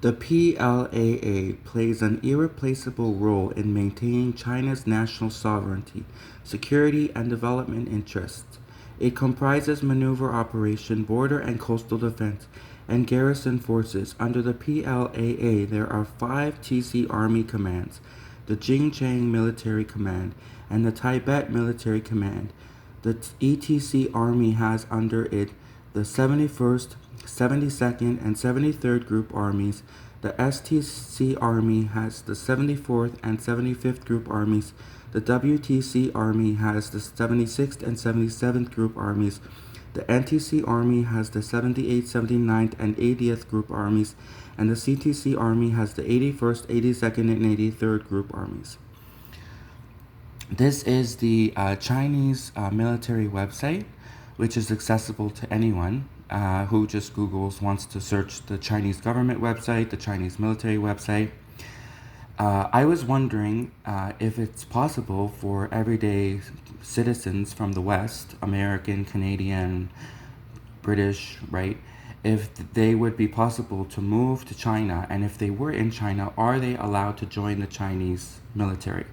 The PLAA plays an irreplaceable role in maintaining China's national sovereignty, security, and development interests. It comprises maneuver operation, border and coastal defense, and garrison forces. Under the PLAA, there are 5 TC Army commands: the Xinjiang Military Command and the Tibet Military Command. The ETC Army has under it the 71st, 72nd, and 73rd Group Armies. The STC Army has the 74th and 75th Group Armies. The WTC Army has the 76th and 77th Group Armies. The NTC Army has the 78th, 79th, and 80th Group Armies. And the CTC Army has the 81st, 82nd, and 83rd Group Armies. This is the Chinese military website, which is accessible to anyone who just wants to search the Chinese government website, the Chinese military website. I was wondering if it's possible for everyday citizens from the West, American, Canadian, British, right, if they would be possible to move to China, and if they were in China, are they allowed to join the Chinese military?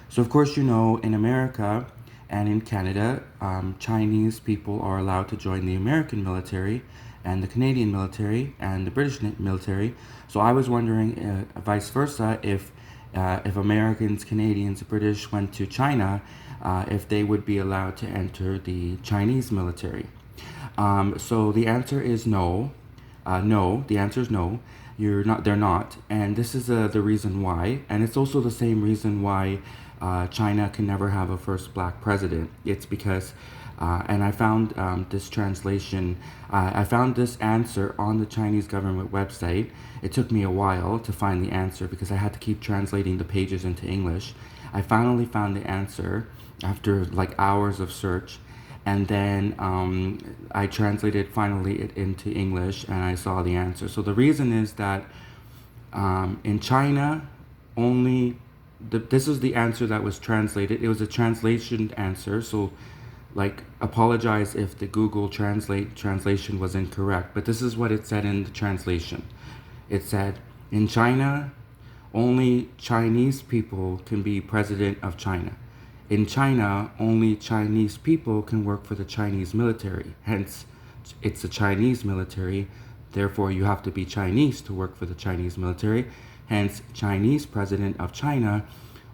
So of course, in America and in Canada, Chinese people are allowed to join the American military and the Canadian military and the British military. So I was wondering, vice versa, if Americans, Canadians, British went to China, if they would be allowed to enter the Chinese military. So the answer is no. No, the answer is no. They're not. And this is the reason why. And it's also the same reason why China can never have a first black president. It's because, and I found this translation, I found this answer on the Chinese government website. It took me a while to find the answer because I had to keep translating the pages into English. I finally found the answer after like hours of search. And then I translated finally it into English and I saw the answer. So the reason is that in China, this is the answer that was translated. It was a translation answer, so apologize if the Google translation was incorrect, but this is what it said in the translation. It said, in China, only Chinese people can be president of China. In China, only Chinese people can work for the Chinese military. Hence, it's the Chinese military. Therefore, you have to be Chinese to work for the Chinese military. Hence, Chinese president of China,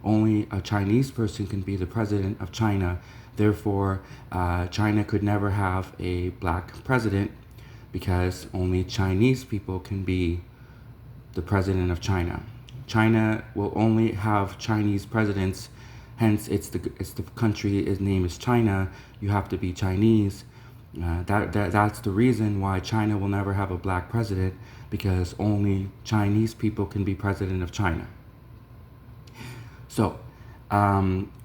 only a Chinese person can be the president of China. Therefore, China could never have a black president because only Chinese people can be the president of China. China will only have Chinese presidents. Hence, it's the country. Its name is China. You have to be Chinese. That's the reason why China will never have a black president, because only Chinese people can be president of China. So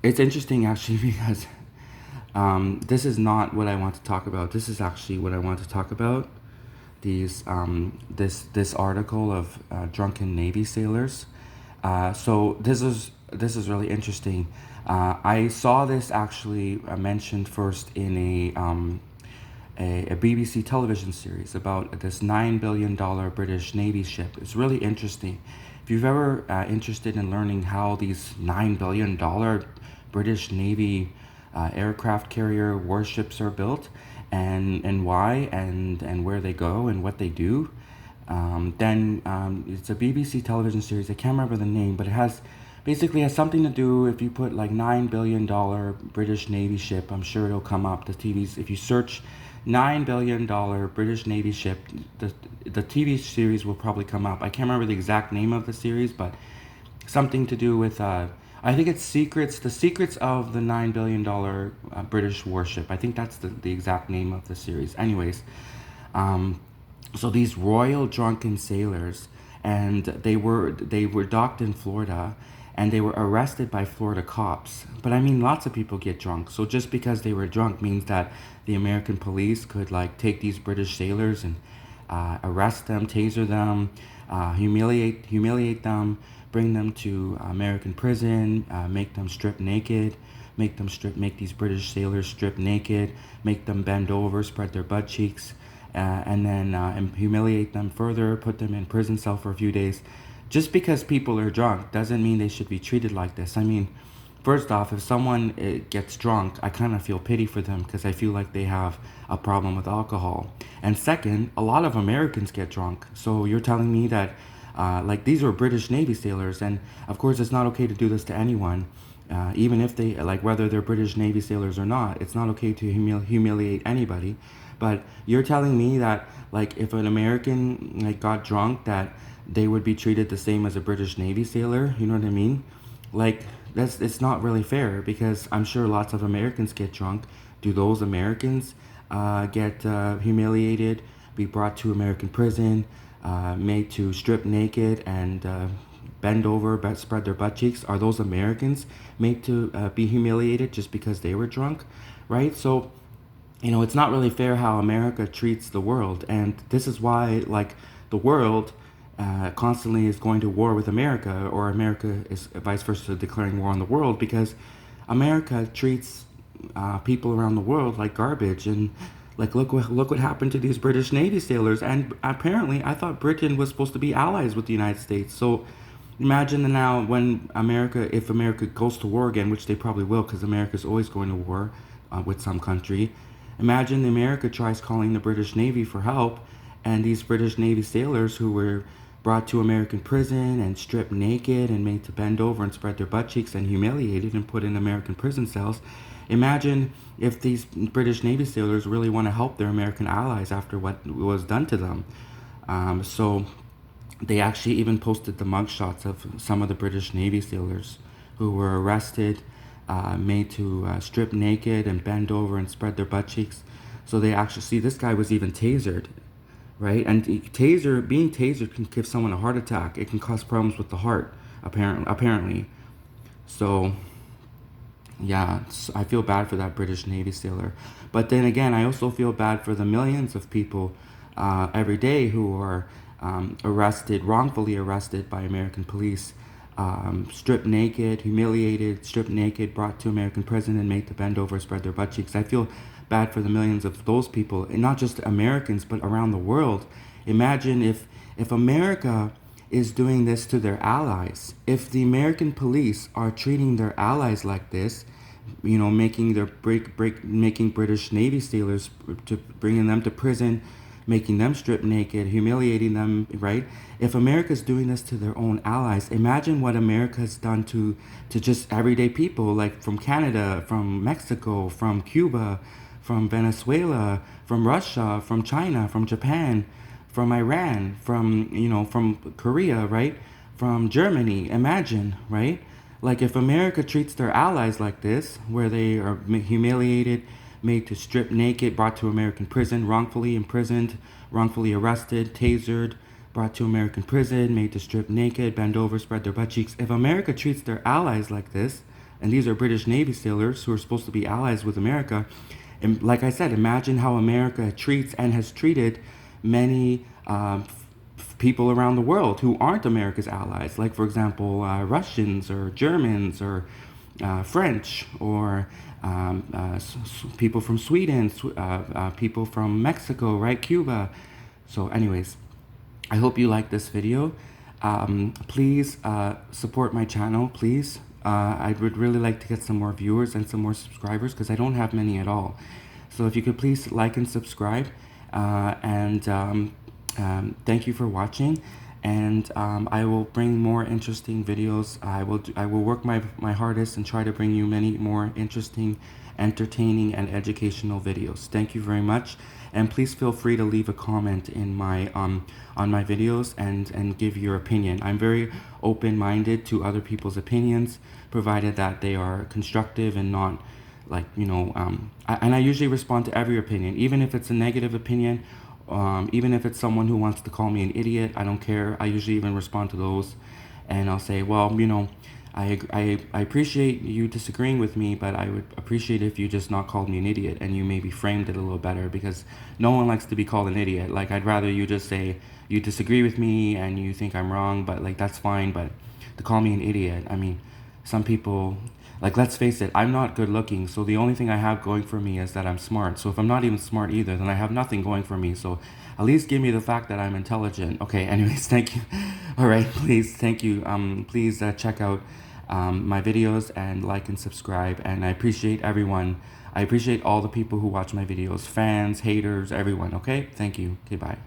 it's interesting actually because this is not what I want to talk about. This is actually what I want to talk about. This article of drunken Navy sailors. So this is really interesting. I saw this actually mentioned first in a BBC television series about this $9 billion British Navy ship. It's really interesting. If you've ever interested in learning how these $9 billion British Navy aircraft carrier warships are built and why and where they go and what they do, then it's a BBC television series. I can't remember the name, but it basically has something to do, if you put like $9 billion British Navy ship, I'm sure it'll come up. The TVs, if you search $9 billion British Navy ship, the TV series will probably come up. I can't remember the exact name of the series, but something to do with, I think it's the secrets of the $9 billion British warship. I think that's the exact name of the series. Anyways, so these royal drunken sailors, and they were docked in Florida, and they were arrested by Florida cops. But I mean, lots of people get drunk. So just because they were drunk means that the American police could take these British sailors and arrest them, taser them, humiliate them, bring them to American prison, make them strip naked, make these British sailors strip naked, make them bend over, spread their butt cheeks, and then humiliate them further, put them in prison cell for a few days. Just because people are drunk doesn't mean they should be treated like this. I mean, first off, if someone gets drunk, I kind of feel pity for them because I feel like they have a problem with alcohol. And second, a lot of Americans get drunk. So you're telling me that, like, these are British Navy sailors, and of course it's not okay to do this to anyone. Even if they, like, whether they're British Navy sailors or not, it's not okay to humiliate anybody. But you're telling me that, like, if an American, like, got drunk, that they would be treated the same as a British Navy sailor? You know what I mean? Like, it's not really fair, because I'm sure lots of Americans get drunk. Do those Americans get humiliated, be brought to American prison, made to strip naked and bend over, spread their butt cheeks? Are those Americans made to be humiliated just because they were drunk, right? So, you know, it's not really fair how America treats the world. And this is why, like, the world constantly is going to war with America, or America is vice versa declaring war on the world, because America treats people around the world like garbage. And, like, look what happened to these British Navy sailors. And apparently, I thought Britain was supposed to be allies with the United States. So imagine now when America, if America goes to war again, which they probably will, because America is always going to war with some country. Imagine America tries calling the British Navy for help, and these British Navy sailors who were brought to American prison and stripped naked and made to bend over and spread their butt cheeks and humiliated and put in American prison cells. Imagine if these British Navy sailors really want to help their American allies after what was done to them. So they actually even posted the mugshots of some of the British Navy sailors who were arrested, made to strip naked and bend over and spread their butt cheeks. So they actually, see, this guy was even tasered, right? And being tasered can give someone a heart attack. It can cause problems with the heart, apparently. So yeah, I feel bad for that British Navy sailor. But then again, I also feel bad for the millions of people every day who are wrongfully arrested by American police, stripped naked, humiliated, stripped naked, brought to American prison and made to bend over, spread their butt cheeks. I feel bad for the millions of those people, and not just Americans, but around the world. Imagine if America is doing this to their allies. If the American police are treating their allies like this, you know, making British Navy sailors, to bringing them to prison, making them strip naked, humiliating them, right? If America's doing this to their own allies, imagine what America's done to just everyday people, like from Canada, from Mexico, from Cuba, from Venezuela, from Russia, from China, from Japan, from Iran, from Korea, right? From Germany. Imagine, right? Like, if America treats their allies like this, where they are humiliated, made to strip naked, brought to American prison, wrongfully imprisoned, wrongfully arrested, tasered, brought to American prison, made to strip naked, bend over, spread their butt cheeks. If America treats their allies like this, and these are British Navy sailors who are supposed to be allies with America, and like I said, imagine how America treats and has treated many people around the world who aren't America's allies. Like, for example, Russians or Germans or French, or people from Sweden, people from Mexico, right? Cuba. So anyways, I hope you like this video. Please support my channel, please. I would really like to get some more viewers and some more subscribers, because I don't have many at all. So if you could please like and subscribe, and thank you for watching. And I will bring more interesting videos. I will work my hardest and try to bring you many more interesting, entertaining, and educational videos. Thank you very much, and please feel free to leave a comment in my on my videos and give your opinion. I'm very open-minded to other people's opinions, provided that they are constructive and not, like, and I usually respond to every opinion, even if it's a negative opinion. Even if it's someone who wants to call me an idiot, I don't care. I usually even respond to those, and I'll say, well, I appreciate you disagreeing with me, but I would appreciate if you just not called me an idiot, and you maybe framed it a little better, because no one likes to be called an idiot. Like, I'd rather you just say you disagree with me and you think I'm wrong, but, like, that's fine. But to call me an idiot, I mean, Some people, like, let's face it, I'm not good looking, so the only thing I have going for me is that I'm smart. So if I'm not even smart either, then I have nothing going for me. So at least give me the fact that I'm intelligent. Okay, anyways, thank you. All right, please, thank you. Please check out my videos and like and subscribe. And I appreciate everyone. I appreciate all the people who watch my videos, fans, haters, everyone. Okay, thank you. Okay, bye.